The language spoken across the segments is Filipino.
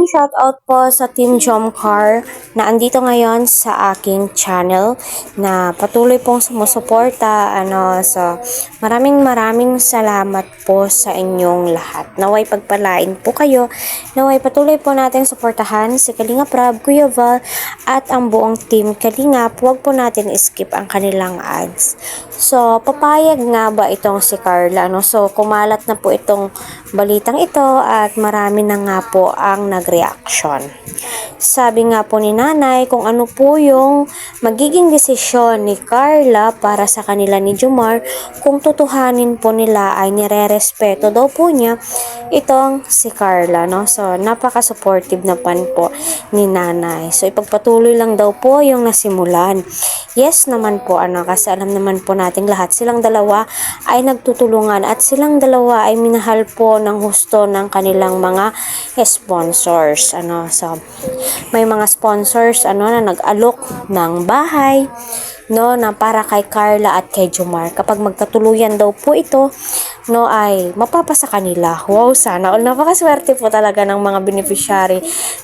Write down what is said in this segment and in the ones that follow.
Ayan, shoutout po sa Team Jomcar na andito ngayon sa aking channel na patuloy pong sumusuporta. So, maraming salamat po sa inyong lahat. Naway pagpalain po kayo. Naway patuloy po natin suportahan si Kalinga Prab, Kuya Val, at ang buong Team Kalingap. Huwag po natin skip ang kanilang ads. So, papayag nga ba itong si Carla? So, kumalat na po itong balitang ito at marami na nga po ang nag-reaction. Sabi nga po ni nanay kung ano po yung magiging desisyon ni Carla para sa kanila ni Jomar, kung tutuhanin po nila ay nire-respeto daw po niya itong si Carla. So, napaka-supportive na pan po ni nanay. So, ipagpatuloy lang daw po yung nasimulan. Yes naman po, kasi alam naman po nating lahat silang dalawa ay nagtutulungan at silang dalawa ay minahal po ng husto ng kanilang mga sponsors. So, may mga sponsors na nag-alok ng bahay na para kay Carla at kay Jomar. Kapag magkatuluyan daw po ito, ay mapapasa kanila. Wow, sana all. Napakaswerte po talaga ng mga beneficiary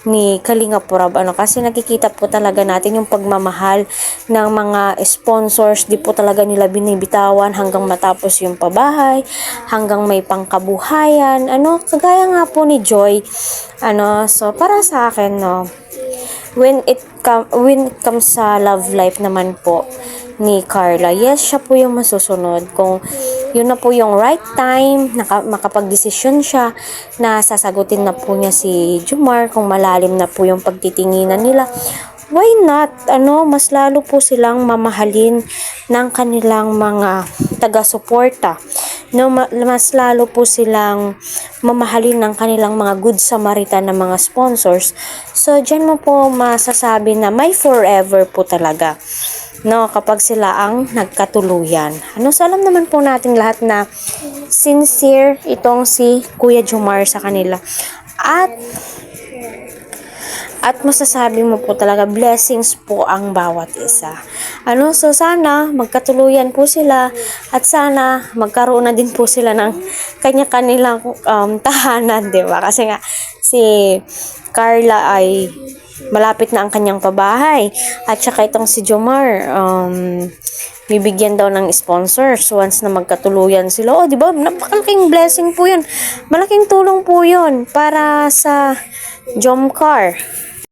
ni Kalinga Prab. Kasi nakikita po talaga natin yung pagmamahal ng mga sponsors. Di po talaga nila binibitawan hanggang matapos yung pabahay, hanggang may pangkabuhayan. Kagaya nga po ni Joy. So para sa akin, when it comes sa love life naman po ni Carla, yes, siya po yung masusunod. Kung yun na po yung right time, makapag-desisyon siya na sasagutin na po niya si Jomar, kung malalim na po yung pagtitinginan nila, why not? Mas lalo po silang mamahalin ng kanilang mga taga-suporta. Mas lalo po silang mamahalin ng kanilang mga good Samaritan na mga sponsors. So, dyan mo po masasabi na may forever po talaga. Kapag sila ang nagkatuluyan. So, alam naman po natin lahat na sincere itong si Kuya Jomar sa kanila. At masasabi mo po talaga, blessings po ang bawat isa. So sana magkatuluyan po sila at sana magkaroon na din po sila ng kanya-kanilang tahanan, di ba? Kasi nga si Carla ay malapit na ang kanyang pabahay at saka itong si Jomar bibigyan daw ng sponsors once na magkatuluyan sila. Di ba? Napakalaking blessing po 'yun. Malaking tulong po 'yun para sa Jomcar.